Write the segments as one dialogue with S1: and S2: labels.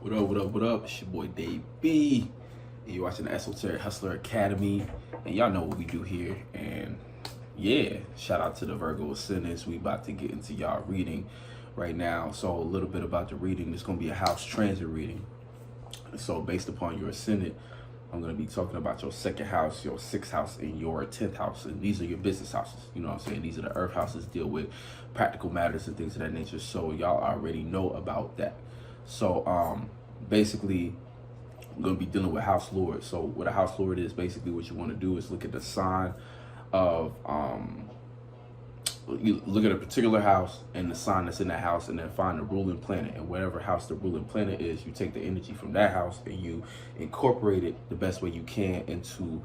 S1: What up, what up, what up? It's your boy Dave B. And you're watching the Esoteric Hustler Academy. And y'all know what we do here. And yeah, shout out to the Virgo Ascendants. We about to get into y'all reading right now. So a little bit about the reading. It's going to be a house transit reading. So based upon your ascendant, I'm going to be talking about your second house, your sixth house, and your 10th house. And these are your business houses. You know what I'm saying? These are the earth houses, deal with practical matters and things of that nature. So y'all already know about that. So basically, I'm going to be dealing with house lord. So what a house lord is, basically what you want to do is look at the sign of, you look at a particular house and the sign that's in that house, and then find the ruling planet. And whatever house the ruling planet is, you take the energy from that house and you incorporate it the best way you can into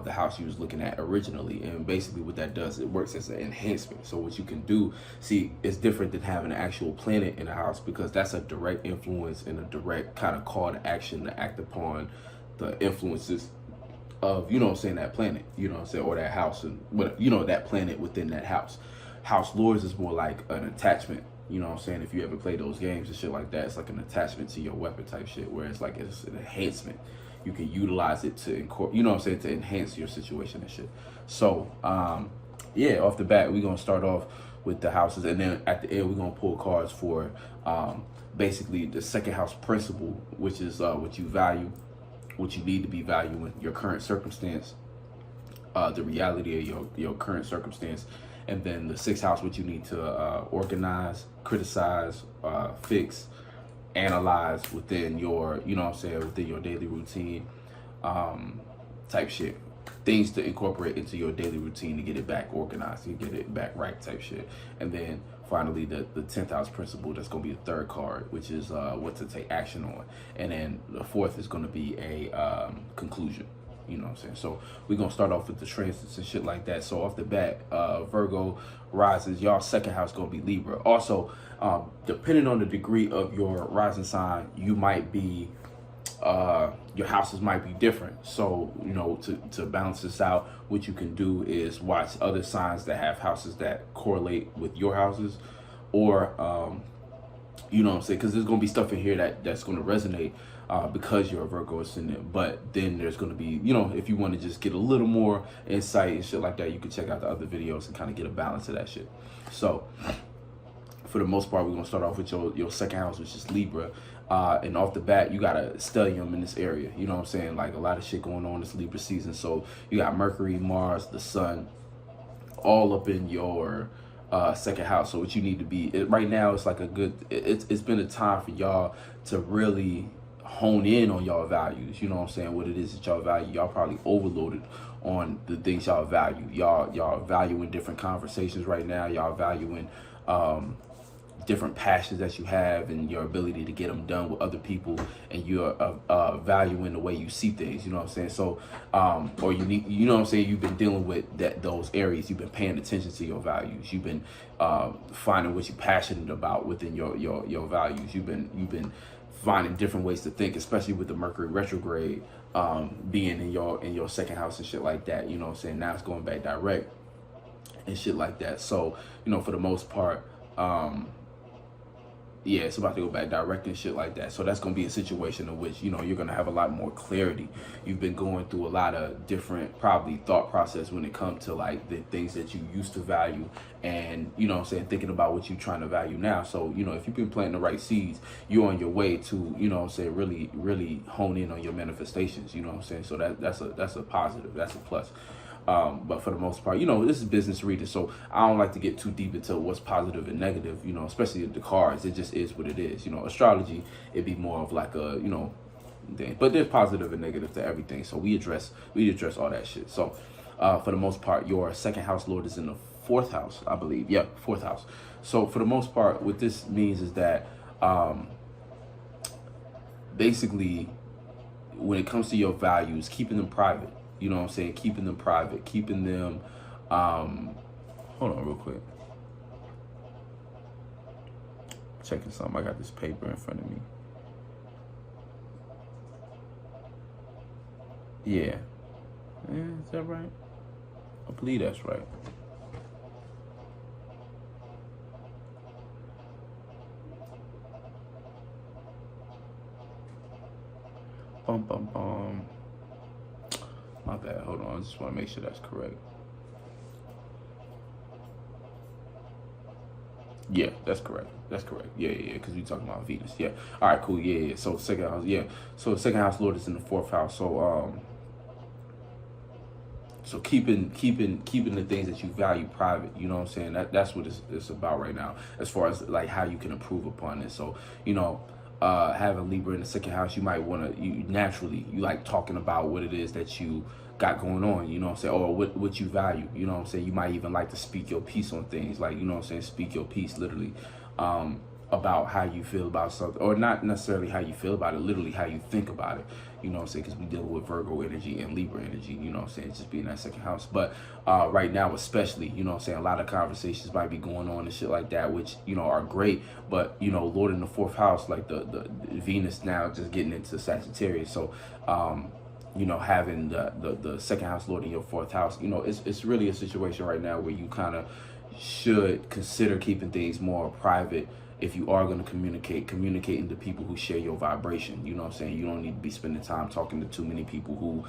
S1: the house you was looking at originally. And basically what that does, it works as an enhancement. So what you can do, see, it's different than having an actual planet in a house, because that's a direct influence and a direct kind of call to action to act upon the influences of, you know what I'm saying, that planet, you know what I'm saying, or that house, and what, you know, that planet within that house. House lords is more like an attachment, you know what I'm saying. If you ever play those games and shit like that, it's like an attachment to your weapon type shit, where it's like it's an enhancement. You can utilize it to incorporate, you know what I'm saying, to enhance your situation and shit. So yeah, off the bat, we're gonna start off with the houses, and then at the end we're gonna pull cards for basically the second house principle, which is what you value, what you need to be valuing, your current circumstance, the reality of your current circumstance. And then the sixth house, what you need to organize, criticize, fix, analyze within your, you know what I'm saying, within your daily routine type shit. Things to incorporate into your daily routine to get it back organized, to get it back right type shit. And then finally the 10th house principle, that's going to be the third card, which is what to take action on. And then the fourth is going to be a conclusion. You know what I'm saying? So we're going to start off with the transits and shit like that. So off the bat, Virgo rises, y'all second house going to be Libra. Also, depending on the degree of your rising sign, you might be, your houses might be different. So, you know, to balance this out, what you can do is watch other signs that have houses that correlate with your houses, or, you know what I'm saying? Because there's going to be stuff in here that's going to resonate because you're a Virgo Ascendant. But then there's going to be, you know, if you want to just get a little more insight and shit like that, you can check out the other videos and kind of get a balance of that shit. So for the most part, we're going to start off with your second house, which is Libra. And off the bat, you got a stellium in this area. You know what I'm saying? Like a lot of shit going on this Libra season. So you got Mercury, Mars, the Sun, all up in your second house. So what you need to be, right now, it's like a good, it's been a time for y'all to really hone in on y'all values. You know what I'm saying? What it is that y'all value. Y'all probably overloaded on the things y'all value. Y'all valuing different conversations right now. Y'all valuing different passions that you have and your ability to get them done with other people, and you're valuing the way you see things, you know what I'm saying? So or you need, you know what I'm saying, you've been dealing with those areas. You've been paying attention to your values. You've been finding what you're passionate about within your values. You've been finding different ways to think, especially with the Mercury retrograde being in your second house and shit like that. You know what I'm saying? Now it's going back direct and shit like that. So, you know, for the most part, yeah, it's about to go back direct and shit like that. So that's going to be a situation in which, you know, you're going to have a lot more clarity. You've been going through a lot of different, probably, thought process when it comes to, like, the things that you used to value, and, you know what I'm saying, thinking about what you're trying to value now. So, you know, if you've been planting the right seeds, you're on your way to, you know what I'm saying, really hone in on your manifestations, you know what I'm saying? So that's a positive, that's a plus. But for the most part, you know, this is business reading, so I don't like to get too deep into what's positive and negative, you know, especially the cards. It just is what it is. You know, astrology, it'd be more of like a, you know, thing. But there's positive and negative to everything, so we address all that shit. So for the most part, your second house lord is in the fourth house, I believe. Yeah, fourth house. So for the most part, what this means is that basically, when it comes to your values, keeping them private. You know what I'm saying? Keeping them private, keeping them, hold on real quick. Checking something. I got this paper in front of me. Yeah. Is that right? I believe that's right. Bum, bum, bum. My bad. Hold on. I just want to make sure that's correct. Yeah, that's correct. That's correct. Yeah. Because we talking about Venus. Yeah. All right. Cool. Yeah. So second house. Yeah. So the second house Lord is in the fourth house. So keeping the things that you value private. You know what I'm saying? That's what it's about right now. As far as like how you can improve upon it. So having Libra in the second house, you might want to, you naturally, you like talking about what it is that you got going on, you know what I'm saying, or what you value, you know what I'm saying. You might even like to speak your piece on things, like, you know what I'm saying, speak your piece literally, about how you feel about something, or not necessarily how you feel about it, literally how you think about it, you know what I'm saying, because we deal with Virgo energy and Libra energy, you know what I'm saying, just being that second house. But right now especially, you know what I'm saying, a lot of conversations might be going on and shit like that, which, you know, are great, but, you know, Lord in the fourth house, like the Venus now just getting into Sagittarius, so you know, having the second house Lord in your fourth house, you know, it's really a situation right now where you kind of should consider keeping things more private. If you are going to communicating to people who share your vibration, you know what I'm saying? You don't need to be spending time talking to too many people who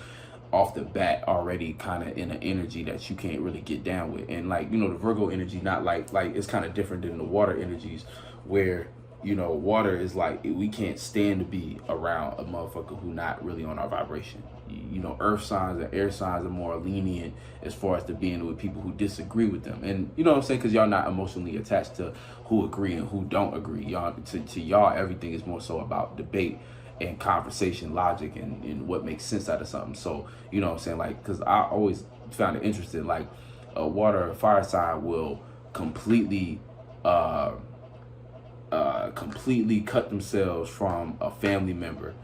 S1: off the bat already kind of in an energy that you can't really get down with. And like, you know, the Virgo energy, not like it's kind of different than the water energies, where, you know, water is like, we can't stand to be around a motherfucker who not really on our vibration. You know, earth signs and air signs are more lenient as far as to being with people who disagree with them. And you know what I'm saying? Because y'all not emotionally attached to who agree and who don't agree. Y'all, to y'all, everything is more so about debate and conversation, logic, and what makes sense out of something. So, you know what I'm saying? Like, because I always found it interesting, like a water or fire sign will completely cut themselves from a family member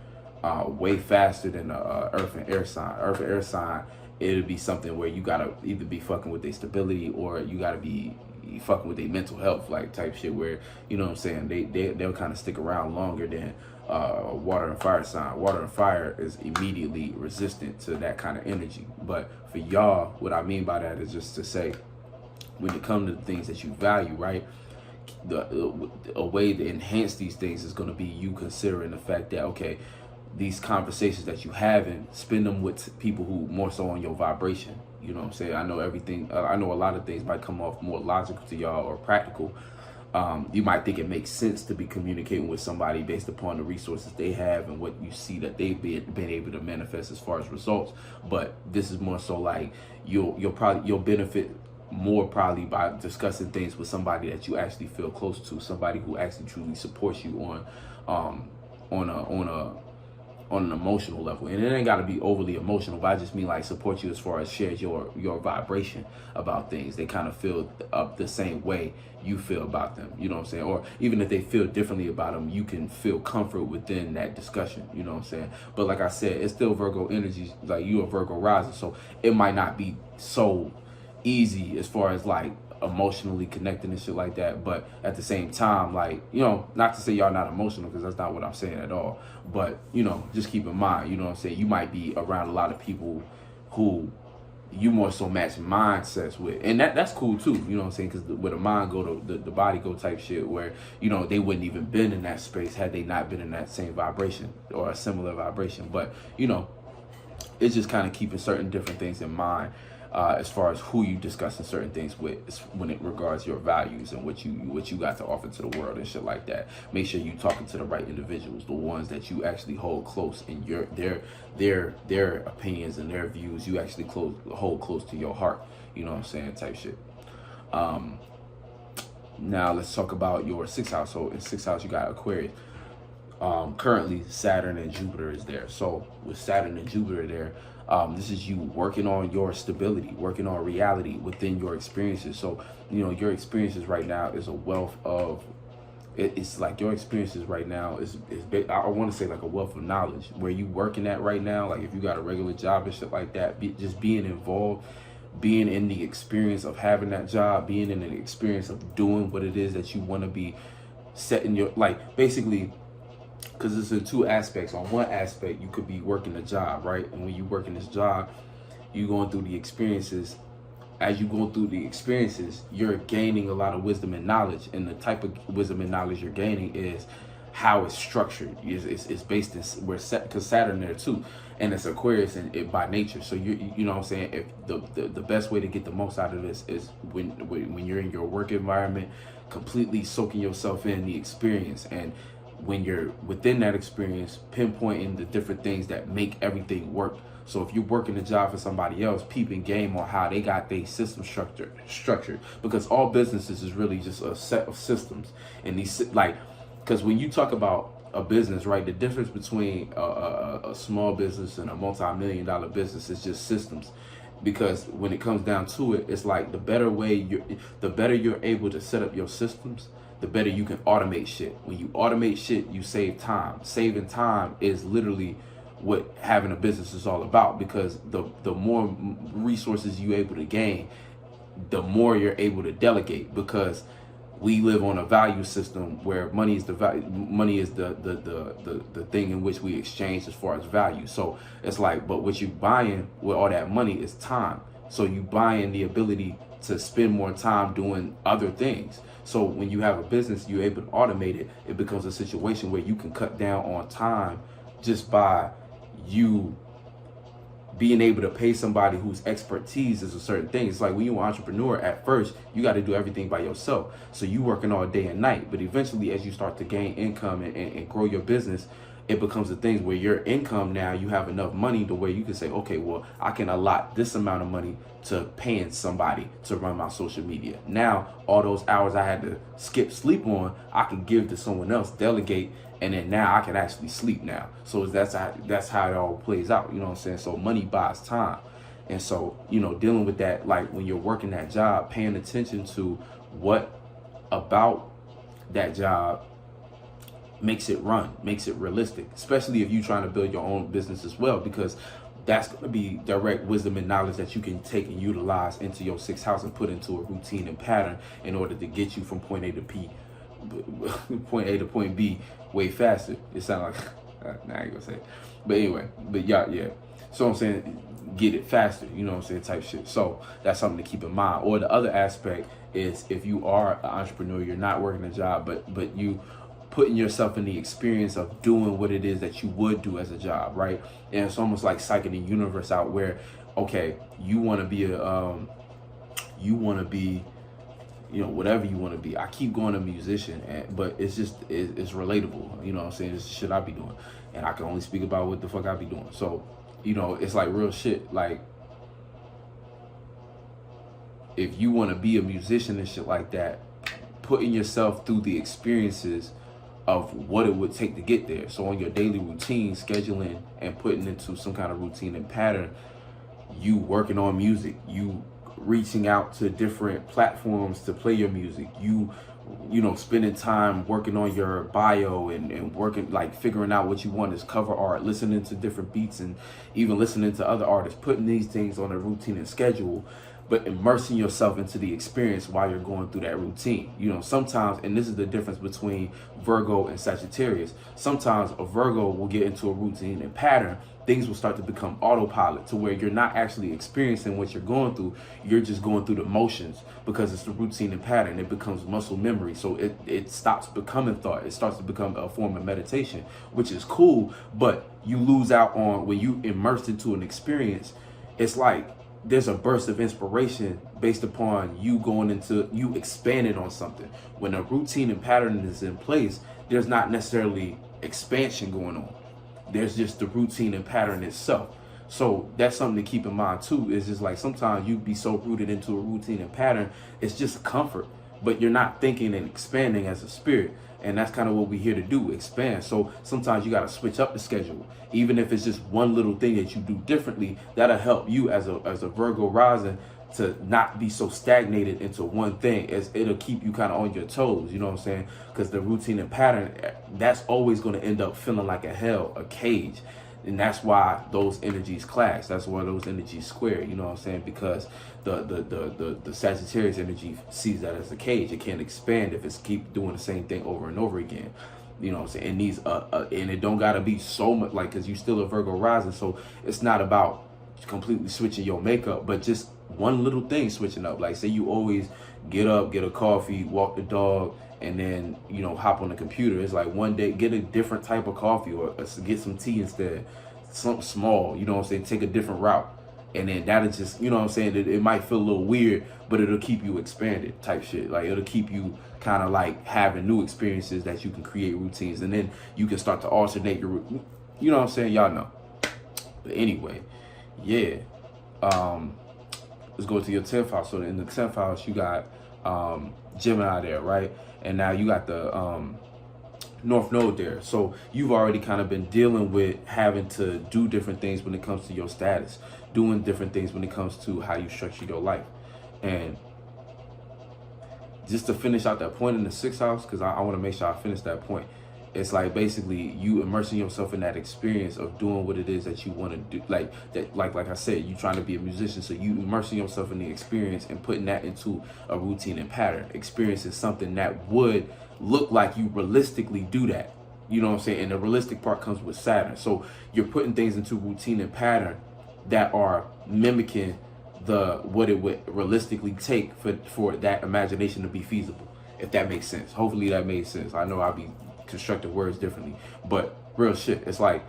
S1: way faster than a earth and air sign. Earth and air sign, it'll be something where you gotta either be fucking with their stability, or you gotta be fucking with their mental health, like type shit, where, you know what I'm saying, they'll kind of stick around longer than water and fire sign. Water and fire is immediately resistant to that kind of energy. But for y'all, what I mean by that is just to say, when it comes to the things that you value, right, a way to enhance these things is going to be you considering the fact that, okay, these conversations that you have, and spend them with people who more so on your vibration. You know what I'm saying? I know everything, I know a lot of things might come off more logical to y'all or practical. You might think it makes sense to be communicating with somebody based upon the resources they have and what you see that they've been able to manifest as far as results. But this is more so like you'll benefit more probably by discussing things with somebody that you actually feel close to, somebody who actually truly supports you on an emotional level. And it ain't got to be overly emotional, but I just mean like support you as far as shares your vibration about things. They kind of feel up the same way you feel about them, you know what I'm saying? Or even if they feel differently about them, you can feel comfort within that discussion, you know what I'm saying? But like I said, it's still Virgo energy, like you a Virgo rising, so it might not be so easy as far as like emotionally connecting and shit like that. But at the same time, like, you know, not to say y'all not emotional, because that's not what I'm saying at all, but, you know, just keep in mind, you know what I'm saying, you might be around a lot of people who you more so match mindsets with, and that's cool too, you know what I'm saying, because where the mind go to the body go type shit, where, you know, they wouldn't even been in that space had they not been in that same vibration or a similar vibration. But, you know, it's just kind of keeping certain different things in mind as far as who you discussing certain things with, when it regards your values and what you got to offer to the world and shit like that. Make sure you talking to the right individuals, the ones that you actually hold close, and their opinions and their views you actually hold close to your heart, you know what I'm saying, type shit. Now let's talk about your sixth house. So in sixth house you got Aquarius. Currently Saturn and Jupiter is there. So with Saturn and Jupiter there, this is you working on your stability, working on reality within your experiences. So, you know, your experiences right now is a wealth of, it's like your experiences right now is I want to say like a wealth of knowledge. Where you working at right now, like if you got a regular job and shit like that, just being involved, being in the experience of having that job, being in the experience of doing what it is that you want to be setting your, like basically, because it's in two aspects. On one aspect, you could be working a job, right? And when you working this job, you going through the experiences. As you go through the experiences, you're gaining a lot of wisdom and knowledge. And the type of wisdom and knowledge you're gaining is how it's structured. It's based in where because Saturn there too, and it's Aquarius and it by nature. So you know what I'm saying. If the best way to get the most out of this is when you're in your work environment, completely soaking yourself in the experience, and when you're within that experience, pinpointing the different things that make everything work. So if you're working a job for somebody else, peeping game on how they got their system structured, because all businesses is really just a set of systems. And these, like, because when you talk about a business, right, the difference between a small business and a multi-million-dollar business is just systems. Because when it comes down to it, it's like the better you're able to set up your systems, the better you can automate shit. When you automate shit, you save time. Saving time is literally what having a business is all about, because the more resources you're able to gain, the more you're able to delegate, because we live on a value system where money is the thing in which we exchange as far as value. So it's like, but what you buying with all that money is time. So you buying the ability to spend more time doing other things. So when you have a business, you're able to automate it. It becomes a situation where you can cut down on time just by you being able to pay somebody whose expertise is a certain thing. It's like when you're an entrepreneur, at first, you got to do everything by yourself. So you working all day and night. But eventually, as you start to gain income and grow your business, it becomes a thing where your income now, you have enough money to where you can say, okay, well, I can allot this amount of money to paying somebody to run my social media. Now, all those hours I had to skip sleep on, I can give to someone else, delegate, and then now I can actually sleep now. So that's how it all plays out. You know what I'm saying? So money buys time. And so, you know, dealing with that, like when you're working that job, paying attention to what about that job makes it run, makes it realistic, especially if you're trying to build your own business as well, because that's going to be direct wisdom and knowledge that you can take and utilize into your sixth house and put into a routine and pattern in order to get you from point A to point B way faster. It sounds like, nah, I ain't gonna say it. But anyway, but yeah. So I'm saying, get it faster, you know what I'm saying, type shit. So that's something to keep in mind. Or the other aspect is, if you are an entrepreneur, you're not working a job, but you putting yourself in the experience of doing what it is that you would do as a job, right? And it's almost like psyching the universe out where, okay, you want to be you know, whatever you want to be. I keep going a musician, but it's just, it's relatable. You know what I'm saying? It's the shit I be doing. And I can only speak about what the fuck I be doing. So, you know, it's like real shit. Like, if you want to be a musician and shit like that, putting yourself through the experiences of what it would take to get there. So on your daily routine, scheduling and putting into some kind of routine and pattern, you working on music, you reaching out to different platforms to play your music, you know, spending time working on your bio and working, like figuring out what you want as cover art, listening to different beats and even listening to other artists, putting these things on a routine and schedule, but immersing yourself into the experience while you're going through that routine. You know, sometimes, and this is the difference between Virgo and Sagittarius, sometimes a Virgo will get into a routine and pattern, things will start to become autopilot to where you're not actually experiencing what you're going through. You're just going through the motions because it's the routine and pattern. It becomes muscle memory. So it stops becoming thought. It starts to become a form of meditation, which is cool, but you lose out on when you immersed into an experience. It's like there's a burst of inspiration based upon you going into, you expanding on something. When a routine and pattern is in place, there's not necessarily expansion going on. There's just the routine and pattern itself. So that's something to keep in mind too, is just like sometimes you be so rooted into a routine and pattern, it's just comfort, but you're not thinking and expanding as a spirit. And that's kind of what we're here to do, expand. So sometimes you got to switch up the schedule. Even if it's just one little thing that you do differently, that'll help you as a Virgo rising to not be so stagnated into one thing, as it'll keep you kind of on your toes, you know what I'm saying? Because the routine and pattern, that's always going to end up feeling like a hell, a cage. And that's why those energies clash. That's why those energies square, you know what I'm saying? Because the Sagittarius energy sees that as a cage. It can't expand if it's keep doing the same thing over and over again. You know what I'm saying? And these and it don't gotta be so much, like, because you still a Virgo rising, so it's not about completely switching your makeup, but just one little thing switching up. Like, say you always get up, get a coffee, walk the dog, and then, you know, hop on the computer. It's like one day, get a different type of coffee or get some tea instead. Something small, you know what I'm saying? Take a different route. And then that'll just, you know what I'm saying? It might feel a little weird, but it'll keep you expanded type shit. Like, it'll keep you kind of like having new experiences that you can create routines. And then you can start to alternate your, you know what I'm saying? Y'all know. But anyway, yeah. Let's go to your 10th house. So in the 10th house, you got Gemini there, right? And now you got the North Node there. So you've already kind of been dealing with having to do different things when it comes to your status, doing different things when it comes to how you structure your life. And just to finish out that point in the 6th house, because I want to make sure I finish that point. It's like basically you immersing yourself in that experience of doing what it is that you want to do. Like that, like I said, you trying to be a musician, so you immersing yourself in the experience and putting that into a routine and pattern. Experience is something that would look like you realistically do that. You know what I'm saying? And the realistic part comes with Saturn. So you're putting things into routine and pattern that are mimicking what it would realistically take for that imagination to be feasible, if that makes sense. Hopefully that made sense. I know I'll be constructing words differently, but real shit. It's like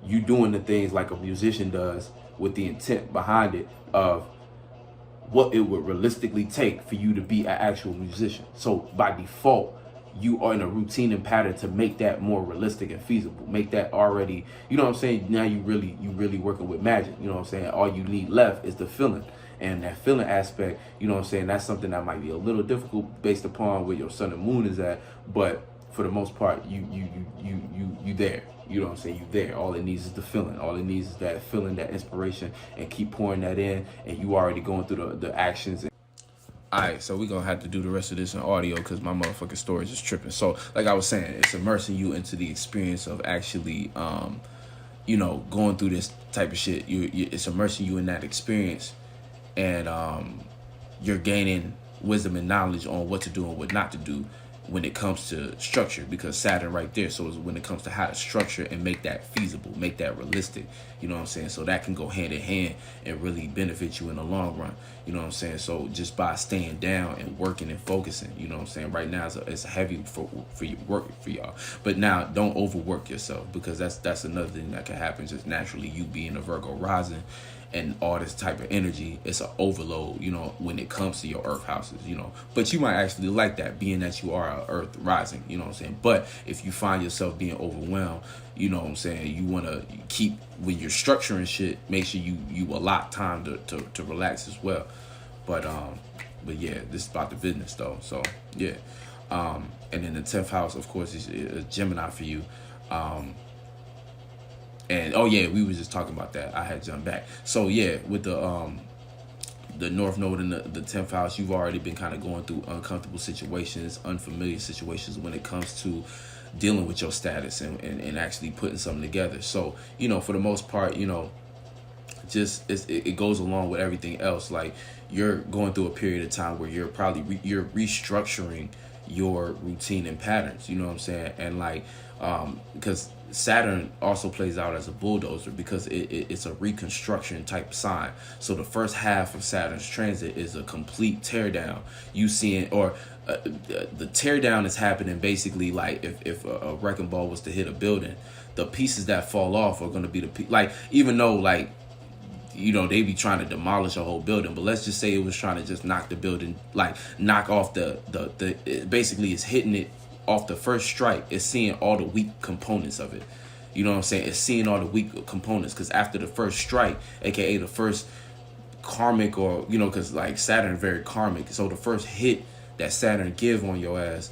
S1: you doing the things like a musician does with the intent behind it of what it would realistically take for you to be an actual musician. So by default, you are in a routine and pattern to make that more realistic and feasible. Make that already, you know what I'm saying? Now you really working with magic. You know what I'm saying? All you need left is the feeling. And that feeling aspect, you know what I'm saying? That's something that might be a little difficult based upon where your sun and moon is at, but for the most part, you there. You know what I'm saying? You there. All it needs is the feeling. All it needs is that feeling, that inspiration, and keep pouring that in. And you already going through the actions. All right, so we're going to have to do the rest of this in audio because my motherfucking storage is tripping. So, like I was saying, it's immersing you into the experience of actually, you know, going through this type of shit. It's immersing you in that experience, and you're gaining wisdom and knowledge on what to do and what not to do when it comes to structure, because Saturn right there. So when it comes to how to structure and make that feasible, make that realistic, you know what I'm saying? So that can go hand in hand and really benefit you in the long run. You know what I'm saying? So just by staying down and working and focusing, you know what I'm saying? Right now it's heavy for you, working for y'all. But now don't overwork yourself, because that's another thing that can happen. Just naturally, you being a Virgo rising and all this type of energy, it's an overload, you know, when it comes to your earth houses, you know. But you might actually like that, being that you are an earth rising, you know what I'm saying? But if you find yourself being overwhelmed, you know what I'm saying, you want to keep, when you're structuring shit, make sure you allot time to relax as well. But yeah, this is about the business though. So yeah. And then the 10th house, of course, is Gemini for you. And oh yeah, we was just talking about that. I had jumped back. So yeah, with the North Node in the 10th house, you've already been kind of going through uncomfortable situations, unfamiliar situations when it comes to dealing with your status and actually putting something together. So, you know, for the most part, you know, just it goes along with everything else. Like, you're going through a period of time where you're probably you're restructuring your routine and patterns, you know what I'm saying? And like, because Saturn also plays out as a bulldozer, because it's a reconstruction type sign. So the first half of Saturn's transit is a complete teardown. You seeing, or the teardown is happening basically like if a wrecking ball was to hit a building, the pieces that fall off are going to be like, even though like, you know, they be trying to demolish a whole building, but let's just say it was trying to just knock the building, like knock off basically it's hitting it off the first strike. It's seeing all the weak components of it. You know what I'm saying? It's seeing all the weak components, because after the first strike, aka the first karmic, or, you know, because like Saturn very karmic, so the first hit that Saturn give on your ass,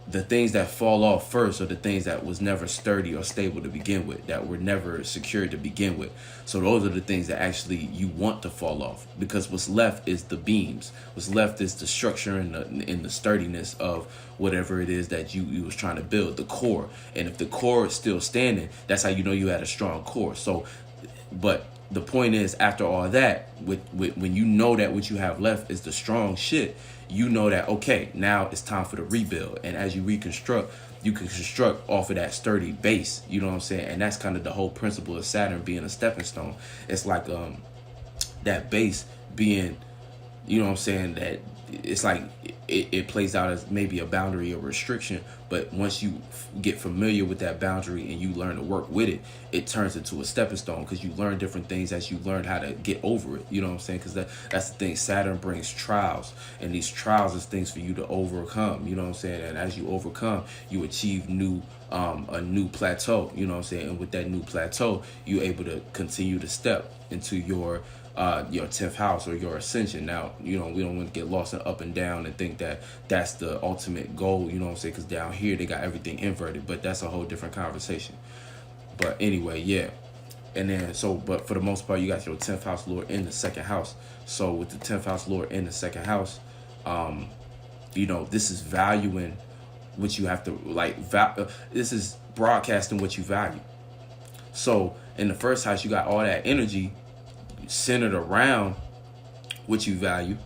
S1: the things that fall off first are the things that was never sturdy or stable to begin with, that were never secured to begin with. So those are the things that actually you want to fall off, because what's left is the beams. What's left is the structure and the sturdiness of whatever it is that you was trying to build, the core. And if the core is still standing, that's how you know you had a strong core. So, but the point is, after all that, when you know that what you have left is the strong shit, you know that, okay, now it's time for the rebuild. And as you reconstruct, you can construct off of that sturdy base. You know what I'm saying? And that's kind of the whole principle of Saturn being a stepping stone. It's like that base being, you know what I'm saying, that it's like it plays out as maybe a boundary or restriction, but once you get familiar with that boundary and you learn to work with it, it turns into a stepping stone, because you learn different things as you learn how to get over it. You know what I'm saying? Because that's the thing. Saturn brings trials, and these trials is things for you to overcome. You know what I'm saying? And as you overcome, you achieve a new plateau. You know what I'm saying? And with that new plateau, you're able to continue to step into your 10th house or your ascension. Now, we don't want to get lost in up and down and think that that's the ultimate goal, you know what I'm saying? Because down here, they got everything inverted, but that's a whole different conversation. But anyway, yeah. And then, but for the most part, you got your 10th house Lord in the second house. So with the 10th house Lord in the second house, this is valuing what you have to, this is broadcasting what you value. So in the first house, you got all that energy centered around what you value,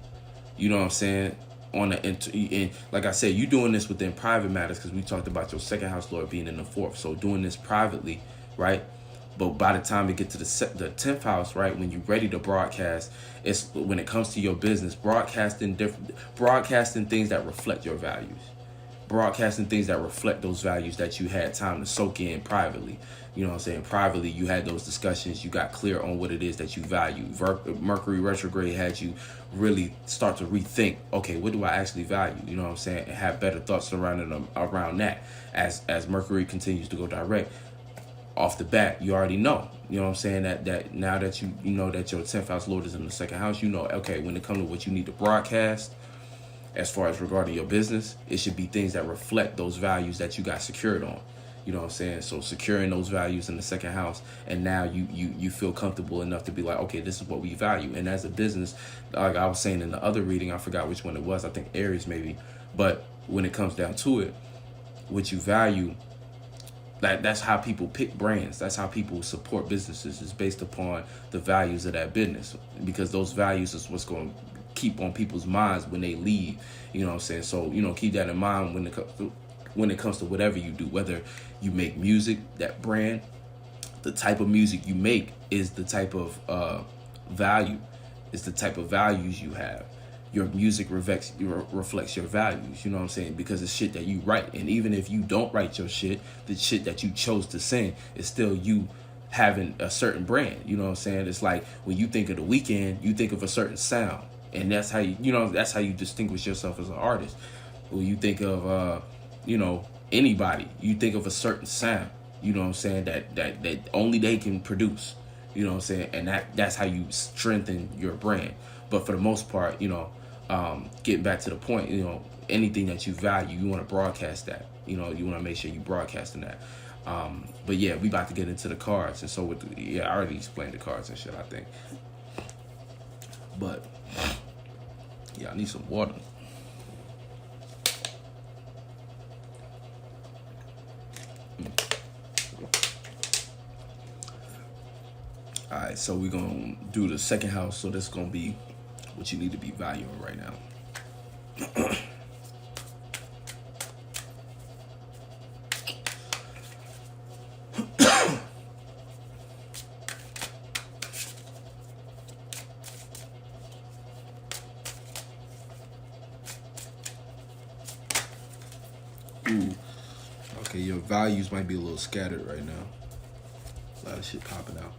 S1: you know what I'm saying, and like I said, you doing this within private matters, because we talked about your second house Lord being in the fourth, so doing this privately, right? But by the time you get to the 10th house, right, when you're ready to broadcast, it's when it comes to your business, broadcasting things that reflect your values, broadcasting things that reflect those values that you had time to soak in privately. You know what I'm saying? Privately, you had those discussions. You got clear on what it is that you value. Mercury retrograde had you really start to rethink, okay, what do I actually value? You know what I'm saying? And have better thoughts around that. As Mercury continues to go direct, off the bat, you already know. You know what I'm saying? That now that you know that your 10th house Lord is in the second house, you know, okay, when it comes to what you need to broadcast, as far as regarding your business, it should be things that reflect those values that you got secured on. You know what I'm saying? So securing those values in the second house, and now you feel comfortable enough to be like, okay, this is what we value. And as a business, like I was saying in the other reading, I forgot which one it was, I think Aries maybe, but when it comes down to it, what you value, that's how people pick brands. That's how people support businesses, is based upon the values of that business, because those values is what's going to keep on people's minds when they leave. You know what I'm saying? So, keep that in mind when it comes to whatever you do, whether you make music, that brand, the type of music you make is the type of value, is the type of values you have. Your music reflects your values, you know what I'm saying? Because it's shit that you write. And even if you don't write your shit, the shit that you chose to sing is still you having a certain brand, you know what I'm saying? It's like when you think of The Weeknd, you think of a certain sound. And that's how that's how you distinguish yourself as an artist. When you think of anybody, you think of a certain sound, you know what I'm saying, that only they can produce, you know what I'm saying, and that's how you strengthen your brand. But for the most part, getting back to the point, anything that you value, you want to broadcast that, you want to make sure you broadcasting that. But yeah, we about to get into the cards, and so I already explained the cards and shit, I think. But yeah, I need some water. All right, so we're gonna do the second house. So this is gonna be what you need to be valuing right now. Okay, your values might be a little scattered right now. A lot of shit popping out.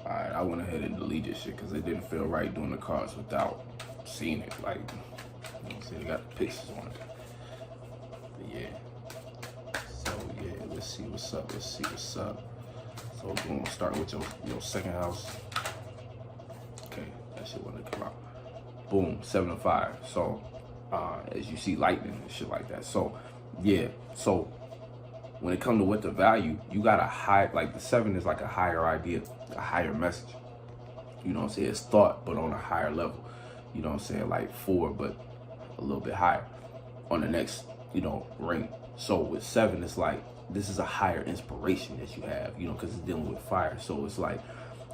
S1: Alright, I went ahead and deleted shit because it didn't feel right doing the cards without seeing it. Like, see, they got the pictures on it. But yeah. So yeah, let's see what's up. So we're gonna start with your second house. Okay, that shit wanna come out. Boom, 7 of 5. So as you see, lightning and shit like that. So yeah, so when it comes to what the value, you got a high, like the 7 is like a higher idea, a higher message. You know what I'm saying? It's thought, but on a higher level. You know what I'm saying? Like 4, but a little bit higher on the next, ring. So with 7, it's like, this is a higher inspiration that you have, because it's dealing with fire. So it's like,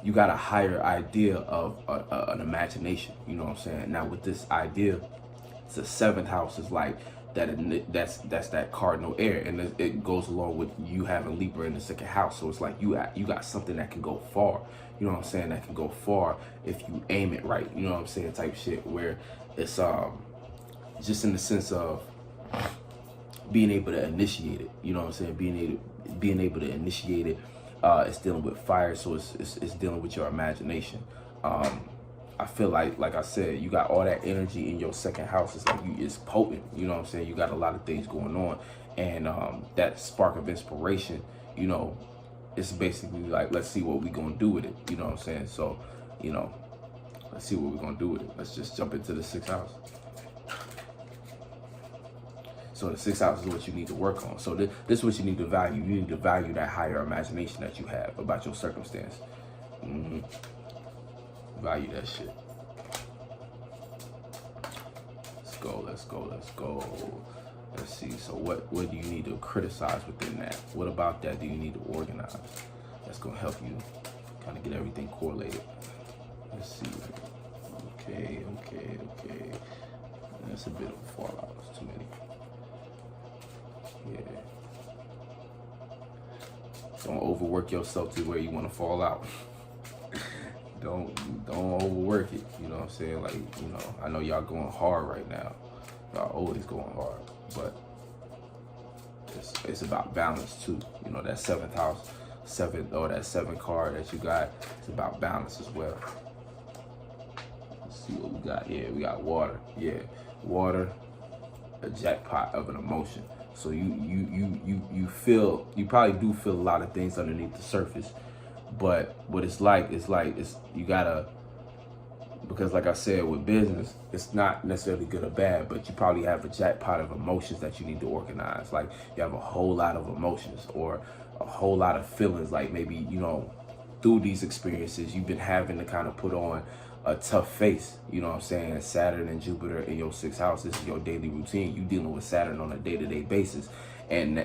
S1: you got a higher idea of an imagination, you know what I'm saying? Now with this idea, the seventh house is like that's that cardinal air, and it goes along with you having Libra in the second house. So it's like you got something that can go far. You know what I'm saying? That can go far if you aim it right. You know what I'm saying? Type shit where it's just in the sense of being able to initiate it. You know what I'm saying? Being able to initiate it. It's dealing with fire, so it's dealing with your imagination. I feel like I said, you got all that energy in your second house. It's like it's potent. You know what I'm saying? You got a lot of things going on, and that spark of inspiration, you know, it's basically like, let's see what we're gonna do with it. You know what I'm saying? So, you know, let's see what we're gonna do with it. Let's just jump into the sixth house. So the sixth house is what you need to work on. So this is what you need to value. You need to value that higher imagination that you have about your circumstance. Value that shit. Let's go. Let's see. So what do you need to criticize within that? What about that do you need to organize? That's gonna help you kind of get everything correlated. Let's see. Okay. That's a bit of a fallout. It's too many. Yeah. Don't overwork yourself to where you want to fall out. Don't overwork it. You know what I'm saying? Like, you know, I know y'all going hard right now. Y'all always going hard, but it's about balance too. You know, that seventh house, that seven card that you got, it's about balance as well. Let's see what we got here. We got water. Yeah, water, a jackpot of an emotion. So you probably do feel a lot of things underneath the surface, but what it's you gotta, because like I said, with business, it's not necessarily good or bad, but you probably have a jackpot of emotions that you need to organize. Like you have a whole lot of emotions or a whole lot of feelings, like maybe, you know, through these experiences, you've been having to kind of put on a tough face. You know what I'm saying? Saturn and Jupiter in your sixth house, this is your daily routine. You dealing with Saturn on a day-to-day basis. And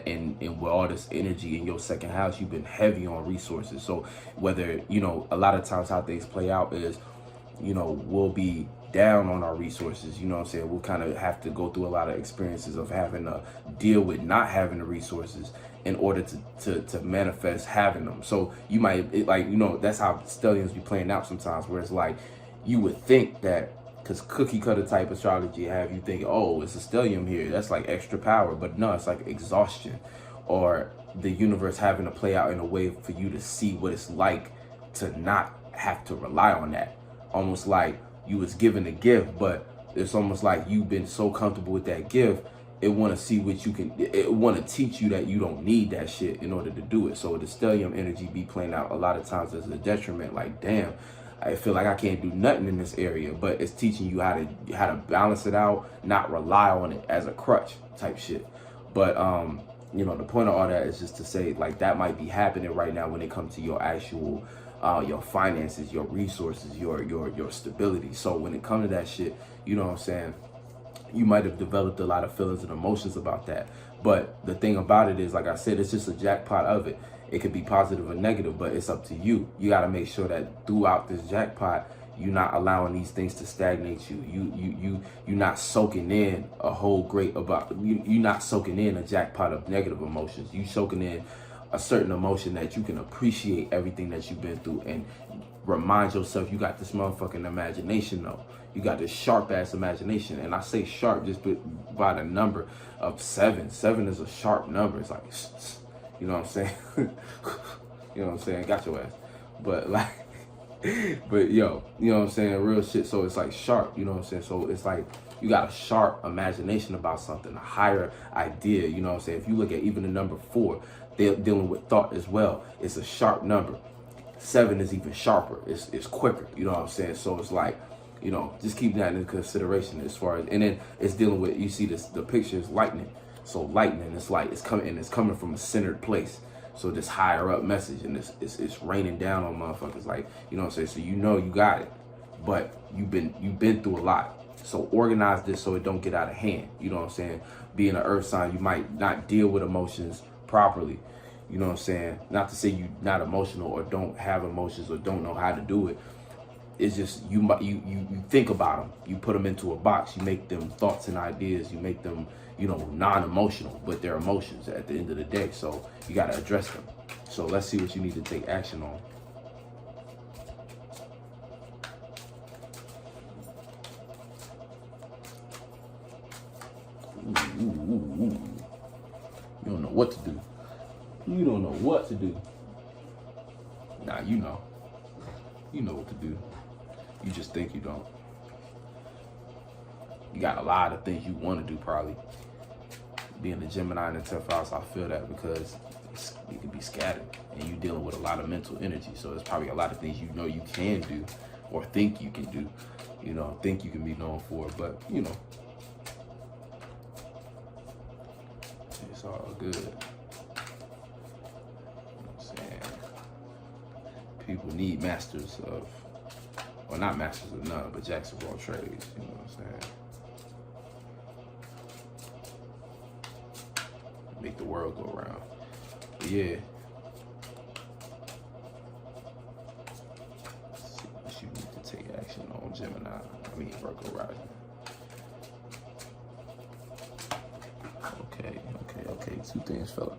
S1: with all this energy in your second house, you've been heavy on resources. So whether, you know, a lot of times how things play out is, you know, we'll be down on our resources. You know what I'm saying? We'll kind of have to go through a lot of experiences of having to deal with not having the resources in order to manifest having them. So you might, like, you know, that's how stelliums be playing out sometimes, where it's like, you would think that, because cookie cutter type astrology have you thinking, oh, it's a stellium here, that's like extra power. But no, it's like exhaustion, or the universe having to play out in a way for you to see what it's like to not have to rely on that. Almost like you was given a gift, but it's almost like you've been so comfortable with that gift, it want to see what you can, it want to teach you that you don't need that shit in order to do it. So the stellium energy be playing out a lot of times as a detriment. Like, damn, I feel like I can't do nothing in this area, but it's teaching you how to balance it out, not rely on it as a crutch type shit. But you know, the point of all that is just to say, like, that might be happening right now when it comes to your actual your finances, your resources, your stability. So when it comes to that shit, you know what I'm saying, you might have developed a lot of feelings and emotions about that. But the thing about it is, like I said, it's just a jackpot of it. It could be positive or negative, but it's up to you. You got to make sure that throughout this jackpot, you're not allowing these things to stagnate you. You're not soaking in a whole great about, you're not soaking in a jackpot of negative emotions. You soaking in a certain emotion that you can appreciate everything that you've been through and remind yourself you got this motherfucking imagination though. You got this sharp ass imagination. And I say sharp just by the number of 7. 7 is a sharp number. It's like, you know what I'm saying? You know what I'm saying? Got your ass. But like, but yo, you know what I'm saying? Real shit. So it's like sharp, you know what I'm saying? So it's like you got a sharp imagination about something, a higher idea, you know what I'm saying? If you look at even the number 4, they're dealing with thought as well. It's a sharp number. 7 is even sharper. It's quicker, you know what I'm saying? So it's like, you know, just keep that in consideration as far as, and then it's dealing with, you see this, the picture is lightning. So lightning, it's like, it's coming from a centered place. So this higher up message, and it's raining down on motherfuckers, like, you know what I'm saying? So you know you got it, but you've been through a lot. So organize this so it don't get out of hand. You know what I'm saying? Being an earth sign, you might not deal with emotions properly. You know what I'm saying? Not to say you're not emotional or don't have emotions or don't know how to do it, it's just you think about them, you put them into a box, you make them thoughts and ideas, you make them, you know, non-emotional, but they're emotions at the end of the day. So you got to address them. So let's see what you need to take action on. Ooh. You don't know what to do. You don't know what to do. Nah, you know. You know what to do. You just think you don't. You got a lot of things you want to do, probably. Being a Gemini in the 10th house, I feel that, because it can be scattered and you're dealing with a lot of mental energy. So there's probably a lot of things you know you can do or think you can do, you know, think you can be known for, but you know, it's all good. You know what I'm saying? People need masters of, well, not masters of none, but jacks of all trades, you know what I'm saying? Make the world go around. But yeah. Let's see what you need to take action on, Gemini. I mean, Virgo rising. Okay. 2 things fell out.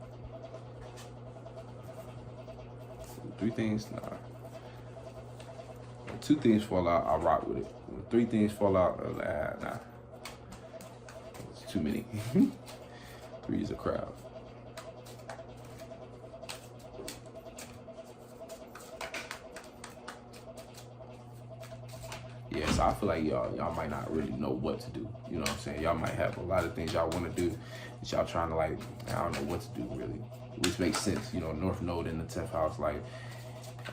S1: 3 things, nah. When 2 things fall out, I rock with it. When 3 things fall out, nah. It's too many. 3 is a crowd. Yeah, so I feel like y'all might not really know what to do. You know what I'm saying? Y'all might have a lot of things y'all want to do, but y'all trying to, like, I don't know what to do really, which makes sense. You know, North Node in the 10th house, like,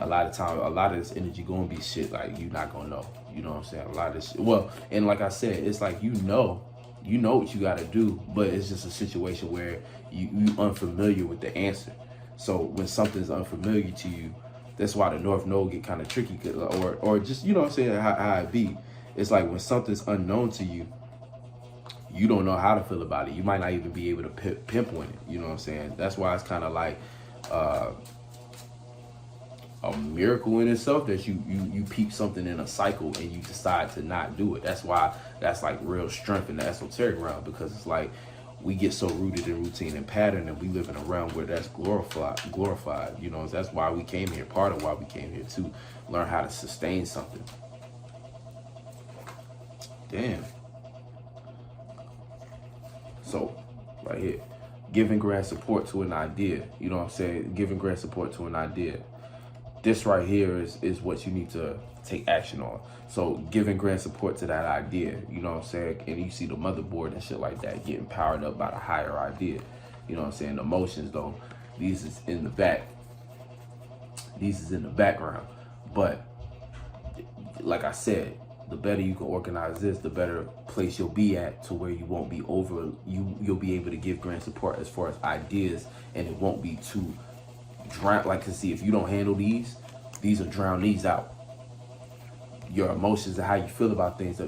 S1: a lot of time, a lot of this energy gonna be shit like you're not gonna know. You know what I'm saying? A lot of this shit. Well, and like I said, it's like you know what you gotta do, but it's just a situation where you unfamiliar with the answer. So when something's unfamiliar to you, that's why the North Node get kind of tricky, or just, you know what I'm saying, how it be. It's like when something's unknown to you, you don't know how to feel about it. You might not even be able to pinpoint it. You know what I'm saying? That's why it's kind of like a miracle in itself that you peep something in a cycle and you decide to not do it. That's why that's like real strength in the esoteric realm, because it's like we get so rooted in routine and pattern, and we live in a realm where that's glorified. You know, that's why we came here. Part of why we came here, to learn how to sustain something. Damn. So, right here, giving grand support to an idea. You know what I'm saying? Giving grand support to an idea. This right here is what you need to take action on. So giving grand support to that idea, you know what I'm saying? And you see the motherboard and shit like that getting powered up by the higher idea. You know what I'm saying? The emotions though, these is in the back. These is in the background. But like I said, the better you can organize this, the better place you'll be at, to where you won't be you'll be able to give grand support as far as ideas, and it won't be too drown. Like, to see if you don't handle these will drown these out. Your emotions and how you feel about things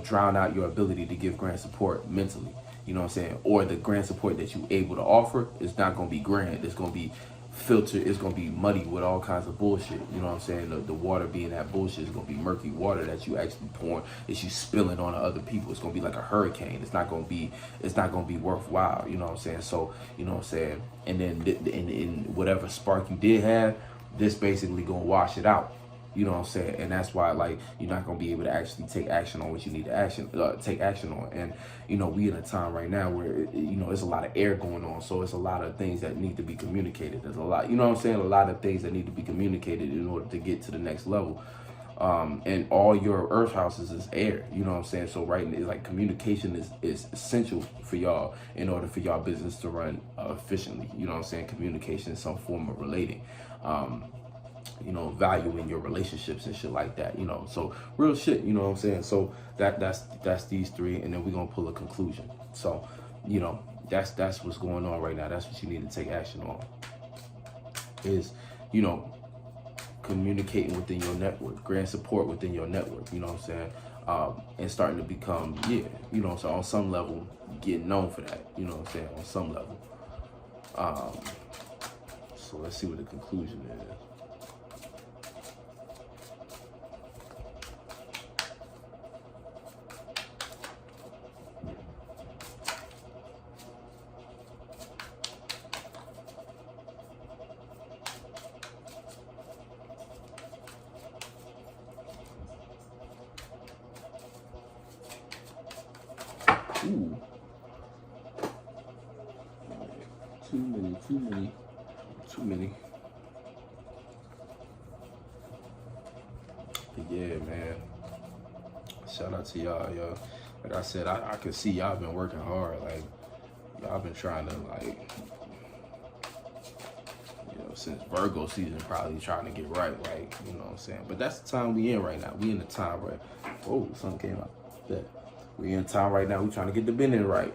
S1: drown out your ability to give grand support mentally. You know what I'm saying? Or the grand support that you're able to offer is not going to be grand. It's going to be filtered. It's going to be muddy with all kinds of bullshit. You know what I'm saying? The water being that bullshit is going to be murky water that you actually pouring, that you spilling on other people. It's going to be like a hurricane. It's not going to be worthwhile. You know what I'm saying? So, you know what I'm saying? And then in whatever spark you did have, this basically going to wash it out. You know what I'm saying? And that's why, like, you're not going to be able to actually take action on what you need to take action on. And, you know, we in a time right now where, you know, there's a lot of air going on. So it's a lot of things that need to be communicated. There's a lot, you know what I'm saying? A lot of things that need to be communicated in order to get to the next level. And all your earth houses is air, you know what I'm saying? So right now, like, communication is essential for y'all in order for y'all business to run efficiently. You know what I'm saying? Communication is some form of relating. You know, valuing your relationships and shit like that, you know. So real shit, you know what I'm saying? So that's these 3, and then we're gonna pull a conclusion. So, you know, that's what's going on right now. That's what you need to take action on. Is, you know, communicating within your network, grand support within your network, you know what I'm saying? And starting to become, you know, so on some level, getting known for that, you know what I'm saying, on some level. So let's see what the conclusion is. Ooh. Too many. But yeah, man. Shout out to y'all, yo. Like I said, I can see y'all been working hard. Like, y'all been trying to, like, since Virgo season, probably trying to get right, like, you know what I'm saying? But that's the time we in right now. We in the time where, oh, something came out. Yeah. We in time right now. We trying to get the business right?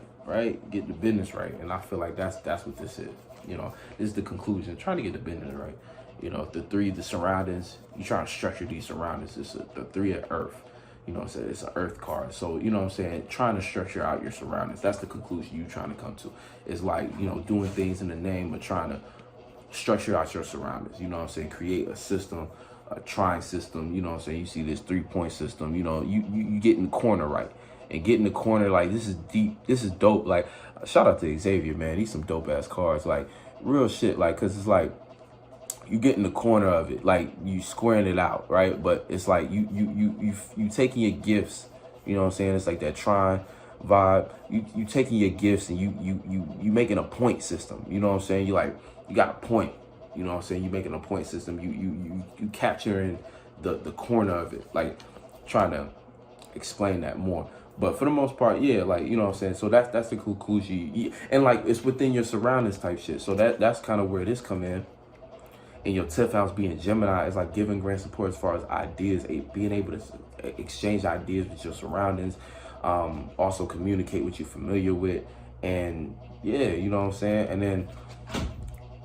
S1: Get the business right. And I feel like that's what this is. You know, this is the conclusion. Trying to get the business right. You know, the surroundings, you trying to structure these surroundings. It's the 3 of Earth. You know what I'm saying? It's an Earth card. So, you know what I'm saying? Trying to structure out your surroundings. That's the conclusion you're trying to come to. It's like, you know, doing things in the name of trying to structure out your surroundings. You know what I'm saying? Create a system, a trying system. You know what I'm saying? You see this 3-point system. You know, you get in the corner right. And get in the corner, like, this is deep. This is dope. Like, shout out to Xavier, man. These some dope-ass cards. Like, real shit. Like, because it's like, you get in the corner of it, like you squaring it out, right? But it's like you taking your gifts, you know what I'm saying? It's like that trying vibe. You taking your gifts and you making a point system, you know what I'm saying? You got a point, you know what I'm saying? You making a point system. You capturing the corner of it, like trying to explain that more. But for the most part, yeah, like, you know what I'm saying? So that's the conclusion. And like, it's within your surroundings type shit. So that's kind of where this come in. And your 10th house being Gemini is like giving grand support as far as ideas, being able to exchange ideas with your surroundings, also communicate what you're familiar with. And yeah, you know what I'm saying? And then,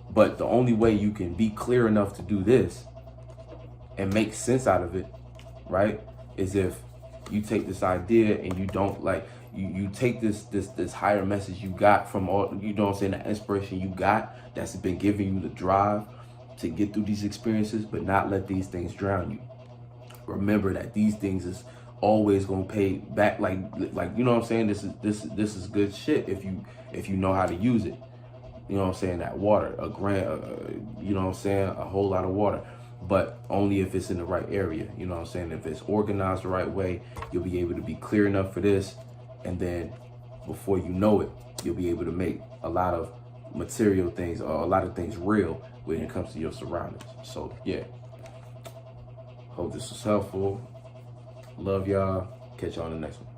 S1: but the only way you can be clear enough to do this and make sense out of it, right, is if you take this idea and you don't like, you take this higher message you got from all, you know what I'm saying, the inspiration you got that's been giving you the drive to get through these experiences, but not let these things drown you. Remember that these things is always gonna pay back. Like you know what I'm saying. This is good shit if you know how to use it. You know what I'm saying. That water, you know what I'm saying, a whole lot of water, but only if it's in the right area. You know what I'm saying. If it's organized the right way, you'll be able to be clear enough for this, and then before you know it, you'll be able to make a lot of material things or a lot of things real when it comes to your surroundings. So yeah, hope this was helpful. Love y'all. Catch y'all on the next one.